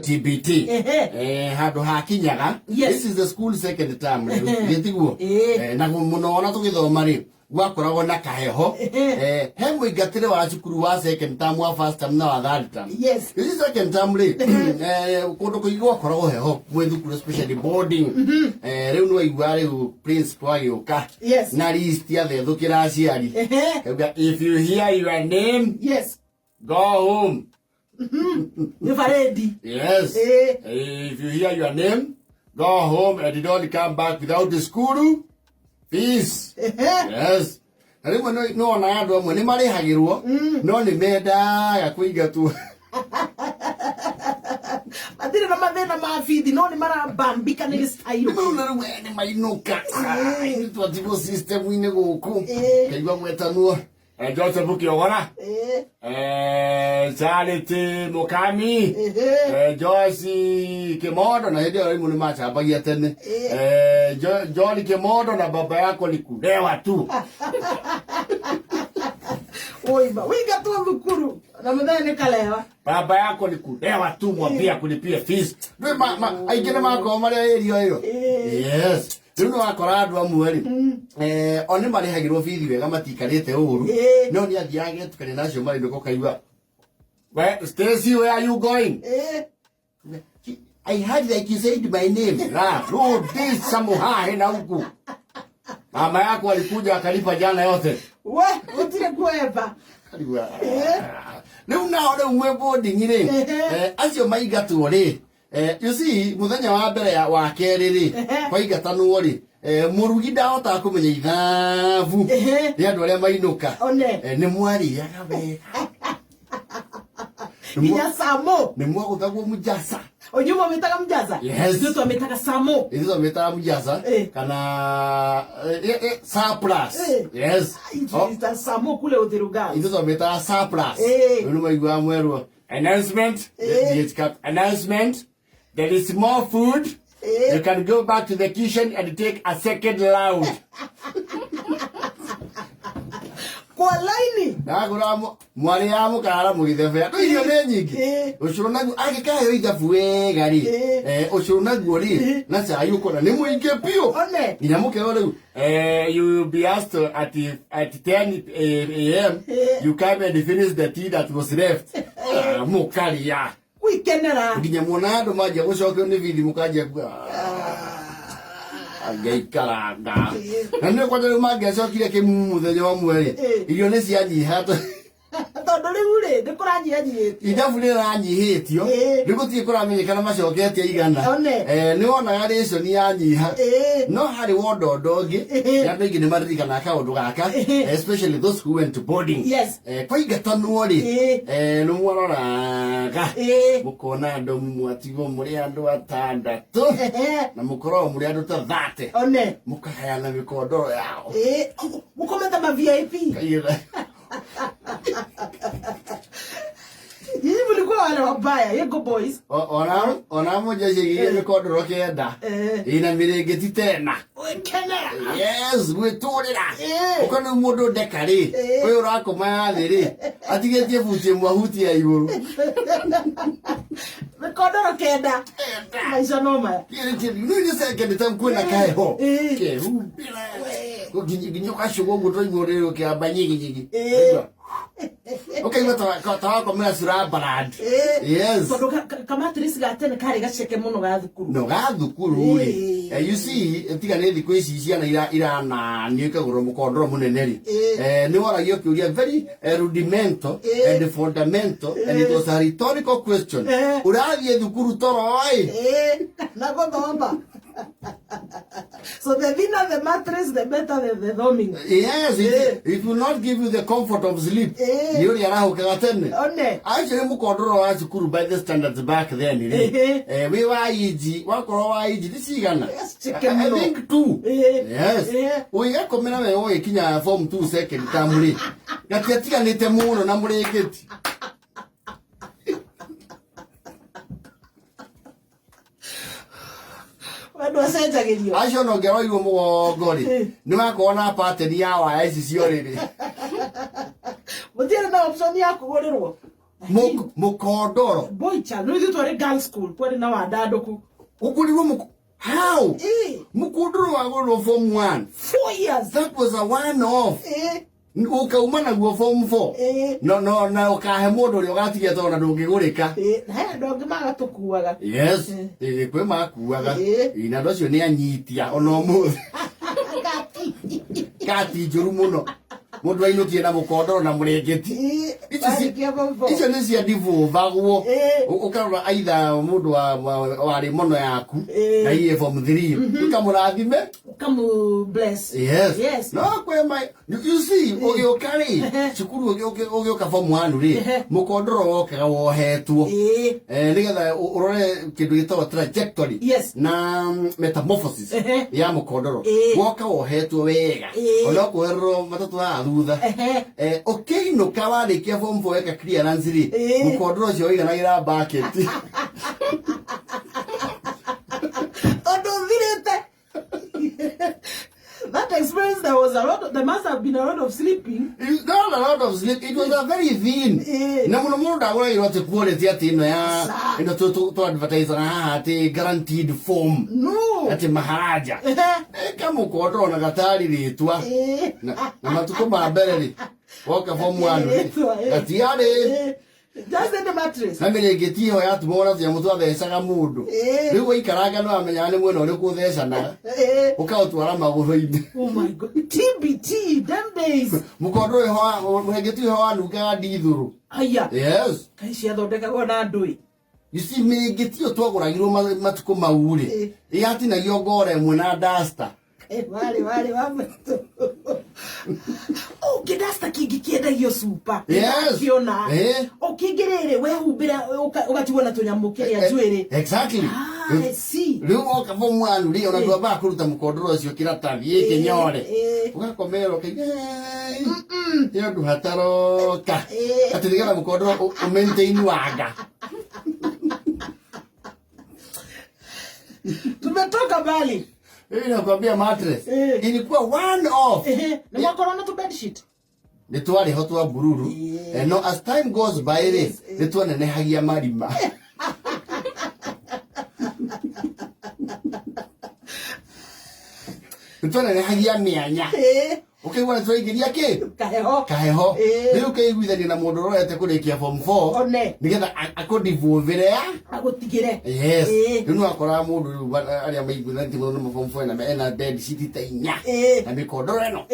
TBT. Hado hakinyaga. This is the school second term. Getiguo. Na munona tugithoma ri gwakoragwo na kaheho. He muingatire wa cukuru wa second term wa first term na wa third term. Yes. This is second term ri kundu kuigwa koragwo heho mwe thukuru especially boarding. Riu no igware principal ayoka. Yes. Na list ya thukira aciari. If you hear your name, yes, go home. You're ready. Yes. If you hear your name, go home and you don't come back without the school fees. Yes. Arimu no na ando amwe ni mari hagirwo no ni menda ya kuiga tu. Matire na mathina ma feed no ni marabambika ni style. No ni mainuka. Ni tu system ine guku. Kaigwa gwetanwo. Joseph Bukiogora. Charity Mukami. Joyce Kemodo na hedi walimu ni macha hapa tene. Johnny Kemodo na baba yako likulewa tu. Oiba, winga tu dhukuru. Na mdhani kalewa. Baba yako likulewa tu mwambia kulipia fees. Ndio aigene mako mari hiyo. Yes. Tuno wakora andu amwe ri oni mari hagirwo fithi wega matikarite uru no ni athiage tukane nacio mari ndoko kaigwa. Where Stacy, where are you going? I heard like you said my name. No, this samuha na huku. Mama yako alikuja akalipa jana yote. We, utire kueva. Kaliwa. Leo naona umwe boarding ri. Acio maigatu ri. You see, muthenya wa mbere ya wa keri ri kwa igatanwo ri murugi ndahota kumenya ithabu ni andu aria mainuka ni mwari yagabe Iya samo ni mwa gutagwo mujasa onyuma metaga mujasa yes tu metaga samo izo metaga mujasa kana surplus yes ita samo kule uthiruga izo metaga surplus no maigwa mwerwo announcement announcement. There is more food. You can go back to the kitchen and take a second round. Kwa laini. Na gura mwari ya mukara mugithebe. Iyo ne nyingi. Ucuru nagu agikayo igafu wega ri. Ucuru nagu ri na cha yuko na ni muinge pio. Ina mukero riu. You will be asked at 10 a.m. You come and finish the tea that was left. Mukari ya. Wikenera nginya muona andu maje gucokio ni vithi mukaje agaikaranga na ndio kwa ndio magecokire kimuthenya wa mweri irio ni cianyiha tondu riu ri ndikuranyihanyihitie idabu ni ranyihitio rigutie kuramenyekana macoketie igana ni wona ration yanyiha no hari wondo ndongi ya bengi ni maririkana kaundu gaka especially those who went to boarding kwa igatanwo ri no mworaga mukona andu mwatigo muri andu atandatu na mukoro muri andu ta 30 mukahayana mikondoro yao mukometa ma VIP Yini mulikuwa wale wabaya, yego boys. Ona moja shigire mikondoro kenda. Ina mirengeti tena. Kenera. Yes, gwiturira. Ukona mundu ndekari. Uyu urakoma thiri. Atigetie butie mwahuti ya iguru. Mikondoro kenda. Maisha noma. Ni second time kwena kaeho. Ke rubila. Ginyoka shugo gutoi ngore ke abanyigi. Okay, tawa komera sura barad. Yes. Kama atrisi gatene kare gaceke muno ga thukuru. No ga thukuru ri. You see, tiga ne thikũ ici ciana ira na niũke gũro mũkondoro mũnene ri. Ni waragio kĩũria very rudimental and fundamental and it was a rhetorical question. Ũrathiĩ thukuru toroi. Na gũthoma. So the thinner the mattress, the better the doming. Yes, it will not give you the comfort of sleep. You are arahuka tene. Actually, mukondoro wa cukuru by the standards back then. We were easy. Wakoro wa easy. This is Ghana. I think 2. Yes. We are coming away. Kinya form 2 second term. Gatiatika nite muno na mureketi. Acio no ngero igo mugongo ri ni makona pattern ya wa ici cio riri mutire na option ya kugurirwo Mukondoro. Boy child. No, you to a girl school. Pwede na wadadoko. Ukuli how? Mukondoro wago form 1. 4 years. That was a one-off. Ukaumana guo form 4. No, na ukahe modo ri ugatigia tona ndungigurika. Na ndongi magatukuaga. Yes. Kwe makuaga. Ina ndocio ni anyitia ona umuthi. Kati njuru muno. Mundu ainukie na mukondoro na murengeti. Icio ni cia ndivuvagwo. Ukarora aitha mundu wari mono yaku na iye form 3 ukamurathime bless. Yes. No kwe mai you see ugiukari cukuru ugioka form 1 ri mukondoro wokaga wohetwo nigetha urore kindu gitagwo trajectory na metamorphosis ya mukondoro woka wohetwo wega ona kuherwo matatu ha thutha ukiinuka warikia form 4 eka clearance ri mukondoro ucio wiganagira bucket That experience, there must have been a lot of sleeping. Not a lot of sleep. It was a very thin. Na muno ndagora irote quality ati ino ya ino to advertise ati guaranteed form. No. Ati maharaja. Kama ukoto na gatari ritwa. Na matuko mabere ri. Woka form 1. Ati yale. Just in the mattress. Namenye getiho ya tumora tia mutu athecaga mundu. Riu wikaraga no amenya ni mwena uri kuthecana. Ukautwara maguru-ini. Oh my God. TBT, them days. Mukondoro ho mwegetiho wa nuga ndithuru. Aya. Yes. Kaisi athondekagwo na ndui. You see me getio twaguragirwo matuko mauri. Yati na yogore mwena duster. Wale wameto. Oh, kidasta kigikienda hiyo super. Yes. Kiona. Okigirire we hubira ugatiwona tunyamukiria jwere. Exactly. I see. Riu oka form 1 ri ona ndwa ba kuruta mukondoro ucio kiratathi ikinyore. Ugakomero kige. Yo ndu hataroka. Atirigana mukondoro maintain waga. Tumetoka bali. Nakwambia mattress ilikuwa one off. Na mwakorona tu bed sheet. Nitwari ho twa bururu. No, as time goes by nitwanenehagia marima. Nitwanenehagia mianya. Okay, wana twaingiria ki? Kaheho. Riu kaiguithania na mundu urorete kurikia form 4. Nigetha akodivuvire ya agutigire. Yes. Riu no akora mundu aria maiguithania muno na form 4 na ena bed sheet ta inya. Na mikondoro eno.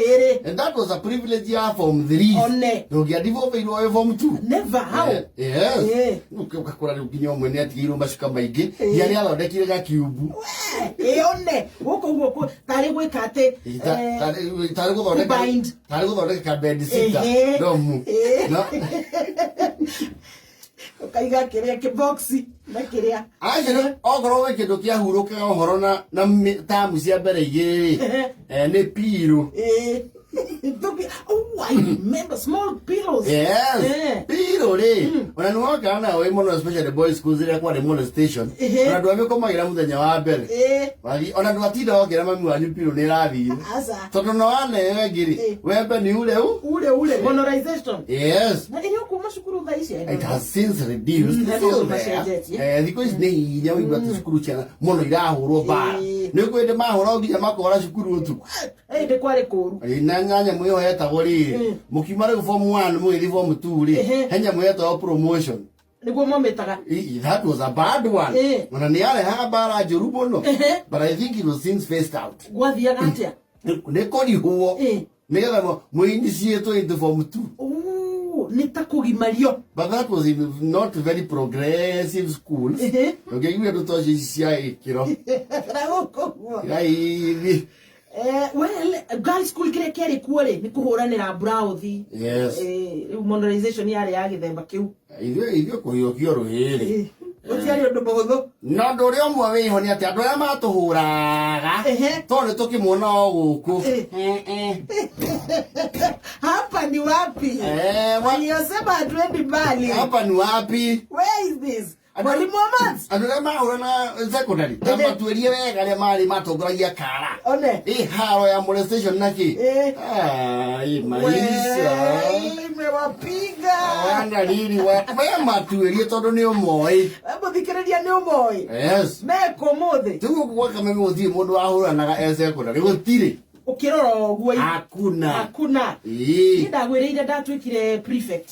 And that was a privilege ya form 3. Ngiadivuve iro form 2. Never how. Yes. Ukakora riu nginya umwe ni atigirwo macuka maingi. Yari athondekire ga cube. One. Guko tari gwikate. Tari guthondeka bed sheet. Domu. No. Ukaiga kiria kiboxi na kiria. Aje ogoro we kindu kia huruka ohoro na tamu cia mbere igiri ni piro. Oh, I remember small pillows. Yes. Piro re. Ona no kana we mono especially boys schools ire kwa mono station. Ona ndo amikomagira muthenya wa mbere. Wagi ona ndo atinda ogira mami wanyu piro ni rathi. Tondu no ane wegiri. Wembe ni ule. Monorization. Yes. Na iyo kuma shukuru thaisi. It has since reduced. Thiko ici ni inya wigua tu cukuru ciana mono irahurwo bara. Ni kwende mahura nginya makora cukuru tu. Ndi kwari kuru. Na nyanya mwiho yetagwo riri mukimare ku form 1 mugithi form 2 ri henya mwetagwo promotion niguo mometaga. That was a bad one. Ona ni ale ha bara njuru muno. But I think it was since phased out. Gwathiaga atia ne kori huo nigetha muinitiate into form 2. Nitakugimario. But that was in not very progressive schools. Okay, you have to touch cia ikiro. Well, girl school kire kere kuore ni kuhuranira browthi. Yes. Modernization yari ya githemba kiu. Ithio kuhiokio ruhiri. Utiari undu muhuthu. No ndu ri omwe wiho ni ati andu aria matuhuraga tone tukimwona o guku. Hapa ni wapi? Waliosema hatuendi mbali. Hapa ni wapi? Where is this? Mwalimu wa maths. Andũ mahũra na secondary. Tama tuerie wega arĩa marĩ matongoragia kara. One. Haro ya molestation naki. Maisha. Imewapiga. Wana lili wa. Maya matuerie tondu ni umoi. Hebu thikiriria ni umoi. Yes. Meko mothe. Tugu kwa kama mimi mundu wahuranaga secondary gutire. Ukirora ogwo hakuna ndagwirire ndatwikire prefect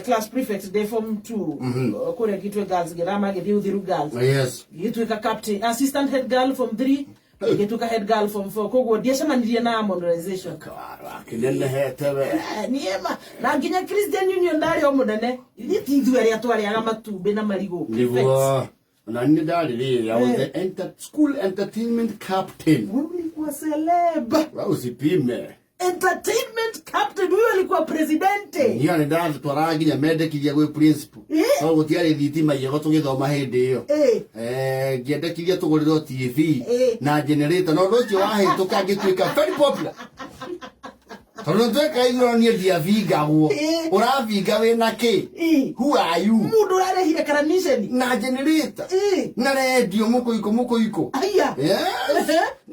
class prefect day form 2 kure kitwe girls girama githii uthiru girls gitwika captain assistant head girl form 3 gitwika head girl form 4 kogwo ndiacemanirie na modernization kinene hetewe niema na nginya Christian Union ndari o munene itithwe ria twariaga matumbe na marigo niguo na ni ndari ri I was the school entertainment captain. Ulikuwa celeb. Usipime. Entertainment captain huyo alikuwa presidente. Ni ane ndazi twaraga nginya mendekithia gwe principal. So gutiari thitima yego tugithoma hindi iyo. Ngiendekithia tugurirwo TV na generator no ndocio wahituka ngituika very popular. Tono tweka iguro ni ndiavinga guo. Uravinga wina ki? Who are you? Mundu arehire karamisheni na generator. Na radio muko iko. Aya. Yes.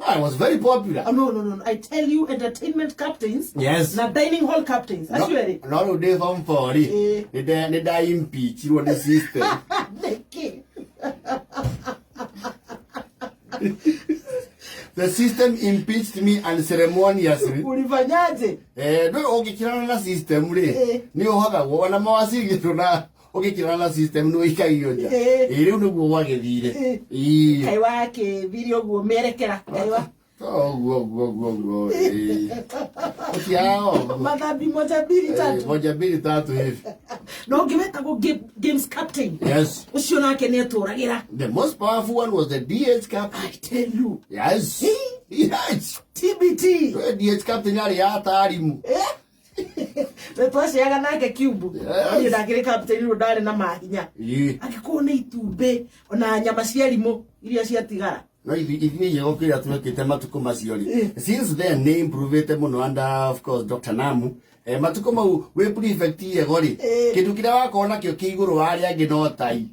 I was very popular. No. I tell you, entertainment captains. Yes. Na dining hall captains. Are you ready? No, they from 40. They impeach you on the system. The system impeached me unceremoniously. Ulifanyaje? No, ukikirana na system ri. Ni uhoga wona mawasiri gituna. Ukikirana na system no ikagioja. Riu niguo wagithire. Kai wake video guo merekera. Kaiwa. Go. Otiao. Madhabi moja mbili tatu hivi. No ngimeta go games captain. Yes. Ucio nake ni aturagira. The most powerful one was the DH captain. I tell you. Yes. Yes. TBT. The DH captain ari atarimu. Twashiaga nake cube. Ni ndakire captain ru ndari na mahinya. Akikuona itumbe ona nyama cia limo iria cia tigara. No, if you okay, that make it matuko masioli. Since then, name proved muno under, of course, Dr. Namu. Matuko we prefect ye gori. Kitu kila wakona kio kiguru aria ngino tai.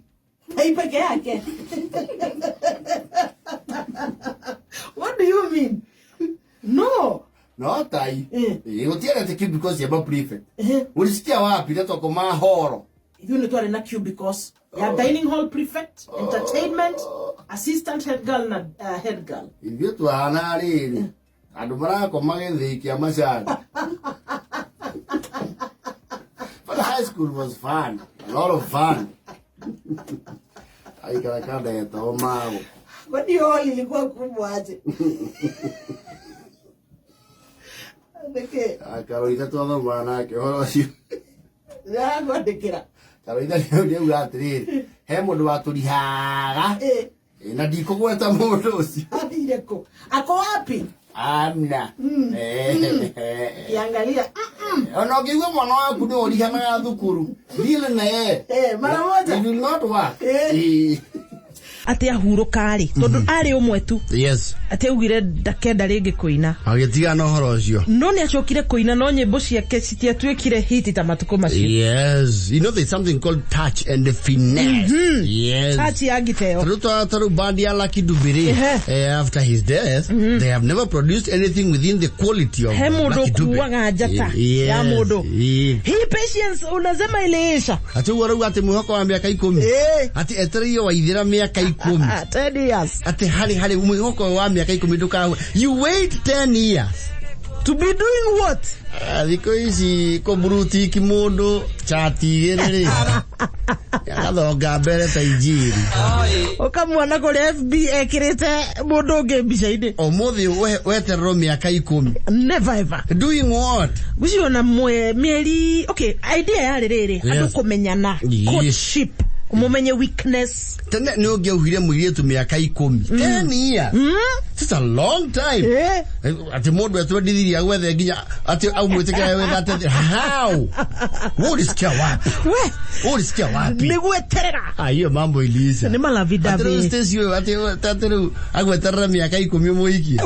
Tai peke yake. What do you mean? No. No tai. Utiara te kitu because you're prefect. Ulisikia wapi leto kwa mahoro. You need to na cubicles. Ya dining hall prefect, entertainment, assistant head girl na head girl. Ivyo tu anari. Adumara ko magithikia mashani. But high school was fun. A lot of fun. Ai kada ya tomao. Kwani hall ilikuwa kubwa aje? Ndeke. Karolina tu ndo bwana ke horo si. Ya ndekera. Karolina ndio uratiri. He mundu waturihaga. Na ndiko gweta mundu ucio. Adireko. Ako wapi? Amna. Kiangalia. Ona kiwa mwana waku ndio urihana thukuru. Dile na mara moja. It will not work. Ati ahuruka ri tondu ari umwe tu. Yes. Ati augire ndakenda ringi kuina. Agitiga no horo ucio. No ni acokire kuina no nyimbo ciake citiatwikire hit ta matuko macio. Yes. You know there's something called touch and the finesse. Yes. Touch agiteo. Taru bandi ya Lucky Dubiri. After his death, they have never produced anything within the quality of Lucky Dubiri. Kuwaga jata. Ya modo. Hii patience unasema ileisha. Ati waro ati muhoko wa miaka 10. Ati eterio wa ithira miaka 10. 10 years. Ati hali muhoko wa miaka 10 nduka. You wait 10 years. To be doing what? Thiko ici ko bruti kimondo chati gerere. Yathonga mbere ta injiri. Ukamwana kuri FB ekirite mundu nge mbica-ini. Omuthi weterero miaka 10. Never ever. Doing what? Guciona mieri. Okay, idea ya riri andu kumenyana. Courtship. Umumenye weakness. Tene ni ungeuhire muiretu miaka 10. 10 years. It's a long time. Ati mundu atwendithiria gwethe nginya ati aumwitikira wetha ati how? Ulisikia wapi? Ulisikia wapi? Ni gweterera. Hiyo mambo iliisha. Ni malavida be. Ati station ati tatero agweterera miaka 10 muiki.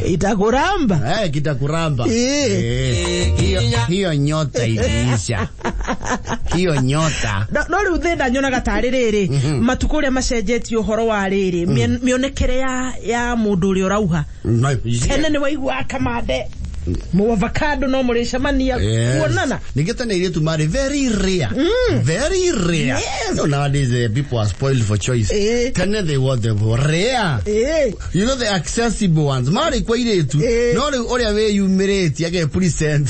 itakuramba. Kitakuramba. Hiyo nyota iliisha. Hiyo nyota. No riu thenda nyona gatari riri matukuri macenjetie uhoro wa riri mionekere ya mundu uri urauha. Tene ni waigua kamande. Mo avocado no muri shamania kuonana. Nigeta na ile tu mari very rare. Very rare. Yes. No, nowadays people are spoiled for choice. Tene they want the rare. You know the accessible ones. Mari kwa ile tu. No ore we yumirate yake present.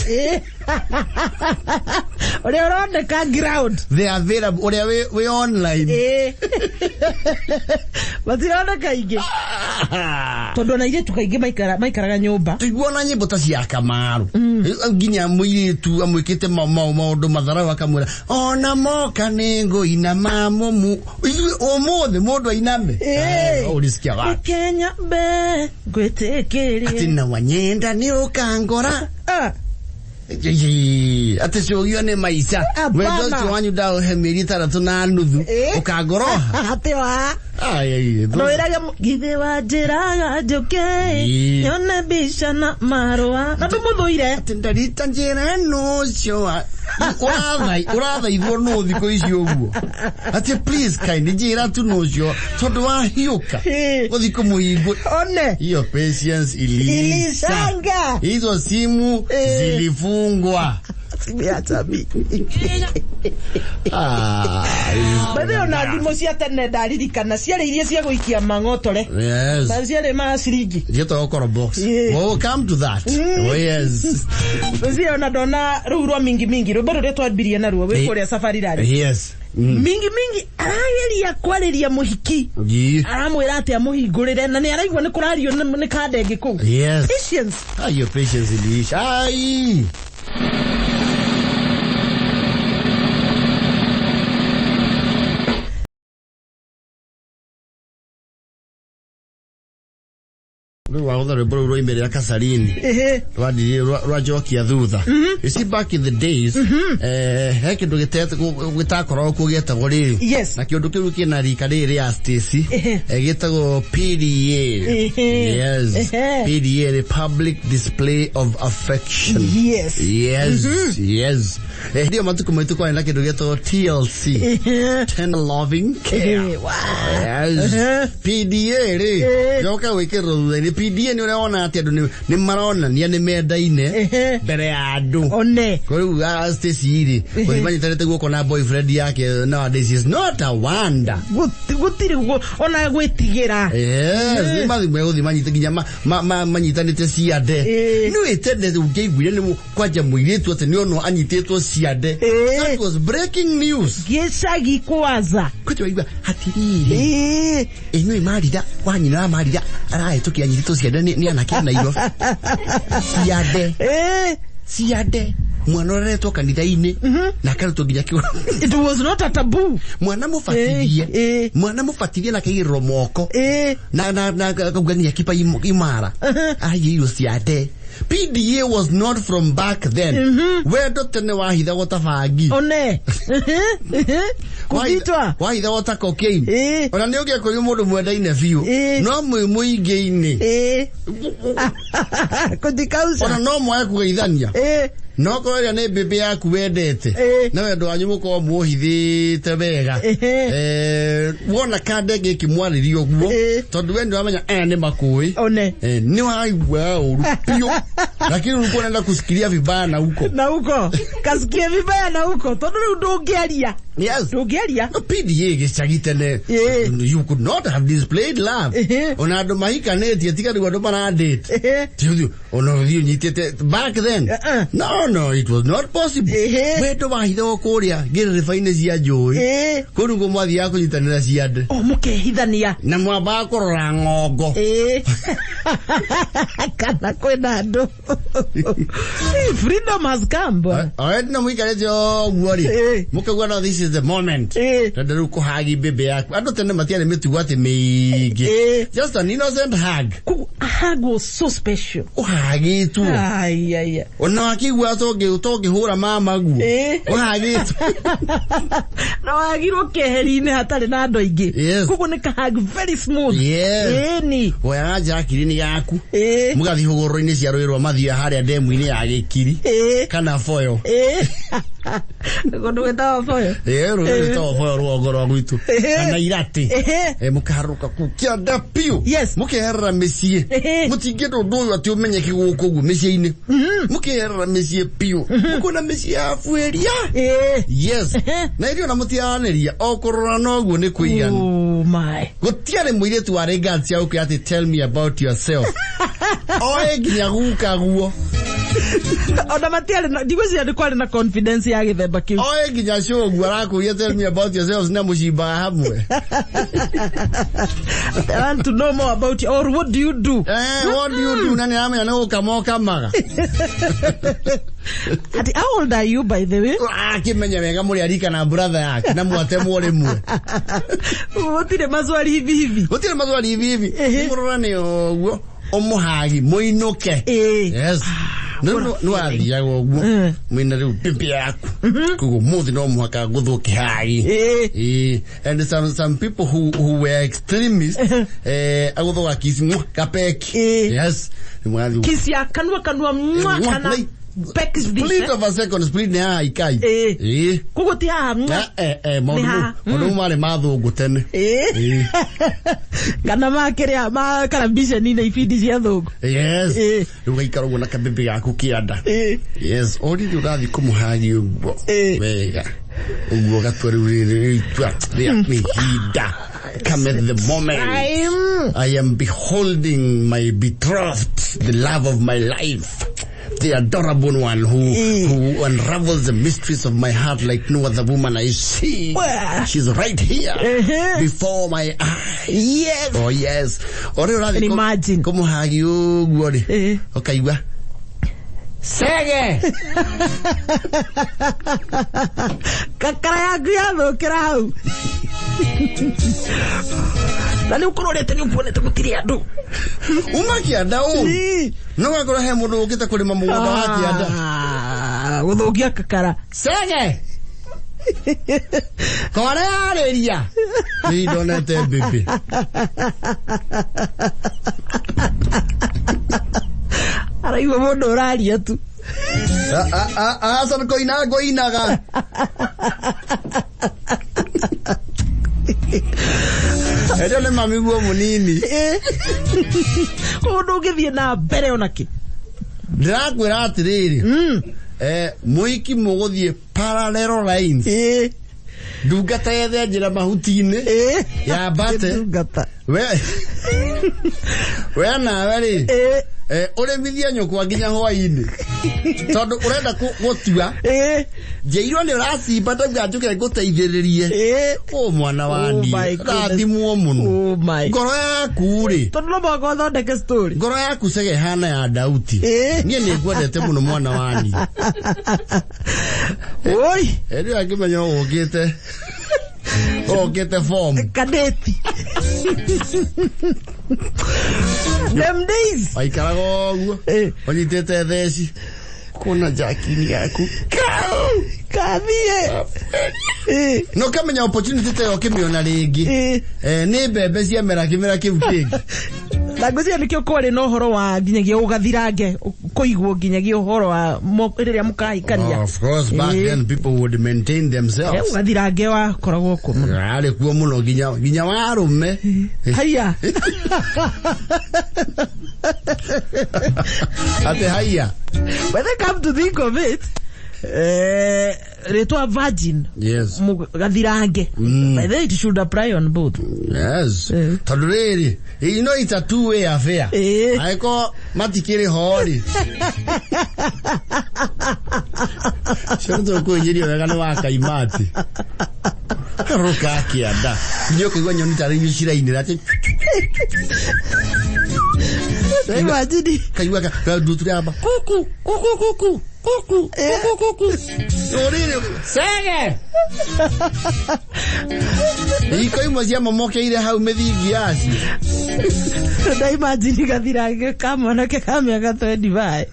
Ore on the ground. They are available. Ore we online. Batira kaige. Todo na ile tukaige maikaraga nyumba. Tuiguona nyimbo ta cia Kamaru. Nginya muiritu amwikite maundu mathara akamwira ona moka ningo ina mamumu omothe mundu ainame. Urisikia wa Kenya be gwetekeri. Atina wanyenda ni ukangora. Ate shogio ne maisha. Wedo chwanyu dao hemiri taratu na nuthu. Ukangoroha. Ate wa. No era give wa jiraga joke. Yone bishana marwa. Na tumuthire. Tindarita njira no sho. Urathai ithuo no thiko icio uguo. Ati please kind njira tu no sho. Tondu wa hiuka. Guthiko muhingo. One. Hiyo patience ilisanga. Hizo simu zilifungwa. Bado na ndimo cia tene ndaririkana ciare iria cia guikia mang'otore. Yes. Na ciare ma ciringi. Jeto okoro box. We'll come to that. Yes. Bado na dona ruo mingi rubero retu adbiria na ruo we kore safari rari. Yes. Mingi arageria kwariria muhiki. Aramwira ati amuhingurire na ni araigwa ni kurario ni kadenge ku. Yes. Patience. Your patience is ai. Wautha rwimbo rwa imbere ya Kasarini rwajokia thutha. You see back in the days he kindu gitakorwo kugetagwo riri na kindu kiu kina rika riri ya Stacy gitagwo PDA. Yes. PDA, the public display of affection. Yes. Ndio matuko maitu kwa na kindu gitagwo TLC, tender loving care. Yes. PDA ri joka wikirwo thutha PDA ni unaona ati andu ni marona ni mendaine mbere ya andu one koru Stacy iri koimani tarete guko na boyfriend yake nowadays is not a wonder gutiri ona gwitigira ni mathi mwe uthi manyite ginya manyitanite ciande ni witende ungeiguire ni kwanja muiritu ati ni ono anyititwo ciande. That was breaking news. Gicagi kwaza kwitwa hatirire ino imarira wanyina marira arahetukia nyititwo ciande ni anake na iro ciande mwana uretwo kanitha-ini na karutwo nginya kiu. It was not a taboo. Mwana mufatithie na kaigirwo moko na kaugania kipa imara ayiyo ciande. PDA was not from back then. Wendo tene wahitha gutabangi one kuvitwa wahitha gota cocaine ona ni ugia kuri mundu mwendaine biu no muingi-ini kuthikausa ona no mwae kugeithania no koria ni bebe yaku wendete na wendo wanyu muko muhithite wega wona kande giki mwaririo guo tondu wendo amenya ni makui one ni waigua uru pio lakini ulikuwa unaenda kusikilia vibaya na huko kasikia vibaya na huko tondu ndungiaria. Yes. Ndungiaria no PDA gicagitene you could not have displayed love ona andu mahikanĩtie tiga nĩguo andu maradate tiuthi ona ũthiĩ nyitĩte back then no it was not possible wendo wahitho kuria ngĩrĩba-inĩ cia njũĩ kũrũgo mwathiaga kũnyitanĩra ciande mũkehithania na mwamba kũrora ng'ongo kana kwĩna andũ freedom has come alright na mũikarĩte ũguo rĩ mũkaigua no this is is the moment. Tadaru ko hagi bebe yaku. I don't know matiane mitugo ati meigi. Just an innocent hug. A hug was so special. Hagi tu. Ay. Ona akigwa toge hura mama gu. Hagi tu. No agiro keherine hatari na ando ingi. Kuko ni ka hug very smooth. Ni. Oya jakiri yaku. Mugathi hugoro-ini cia rwirwa mathia haria demu-ini ya Gikiri. Kana foyo. Gondo wetawa foyo. Wetawa foyo ruogo rwa gwitu. Kana irati. Mukaharuka ku kianda piu. Mukeherera micie. Mutingendo nduyu ati umenyeke guku gu micie-ini. Mukeherera micie piu. Mukona micie afueria. Yes. Na irio na mutianeria okorora noguo ni kuigana. Oh my. Gutiare muiretu wa regards ya uke ati tell me about yourself. Oe ginya guka guo. Ona matiare digwezi adikwa na confidence ya githemba kiu. Oe ginya shogu arakuria tell me about yourself na mushiba hamwe. I want to know more about you. Or what do you do? What do you do? Nani amenya na ukamoka maga. Ati how old are you by the way? Kimenya wega muri arika na brother yake na mwate mwore mwe. Utire mazwali hivi. Murora ni oguo omuhagi moinoke. Yes. No athia goguo mwina riu pipi yaku kugo muthi no muhaka guthuke hagi. And some people who were extremists aguthuka kisi kapeki. Yes. Kisi kanwa kana split of a second split ne ha ikai. Kugo ti ha modu mare mathungu tene. Kana makiria makarabisha nina ifidi cia thungu. Yes. Ugaikara gona kabebe gaku kianda. Yes, ori urathi kumuhagi uguo. Wega. Uguo gatwari twa ni hida. Come at the moment. I am beholding my betrothed, the love of my life. The adorable one who unravels the mysteries of my heart like no other woman I see. She's right here before my eyes. Yes. Oh yes. Imagine. Como hagi uguo. Okay, wa. Sege. Kakara ya griado kirau. Dali ukororete ni uponete gutiria andu. Umakianda u. No gakora he mundu ukita kurima mugunda wa kianda. Guthugia kakara. Sege. Kore areria. Ni donete bibi. Ara iwe mundu uraria tu. San goinaga. Ejo le mami guo munini. Mundu ugithie na mbere onaki. Ndirakwira atiriri. Muiki muguthie parallel lines. Ndungata yethe njira mahuti-ini. Ya bate. Ndungata. We nawe ri. Uremithia nyukwa nginya hwaini. Tondu urenda gutua. Jeirwo ni uracimba ndauga njuke nguteithiririe. Mwana wani. Rathimwo muno. Ngoro yaku ri. Tondu no mwaka uthondeke story. Ngoro yaku cege hana ya Dauti. Nie ni ngwendete muno mwana wani. Oi. Eri akimenya ugite. Ugite form. Kadeti. Them days. Aikaraga uguo. Onyitete theci. Kuna jakini yaku. Kathie. No kamenya opportunity te okimiona ringi. Ni mbembe cia mera kimera kiu kingi. Ndagucia nikio kwari no horo wa nginyagia ugathirange kuigwo nginyagia uhoro wa riria mukahikania. Of course, back then people would maintain themselves. Ugathirange wa koragwo ku muno. Ari kuo muno nginya warume. Haya. Ate haya. When they come to think of it, retwa virgin. Yes. Mugathirange. By the way, it should apply on both. Yes. Taduriri. You know it's a two-way affair. Aiko matikiri hori. Shoto ko yiri wega no akaimati. Roka kianda. Nyo kigwa nyoni tari nyishira inira ati. Imagine. Kaiwa ka dutu aba. Kuku. Sege. Iko imozia momoke ile hau methingi yaci. Da imagine gathira kamwana ke kamya gatwe divai.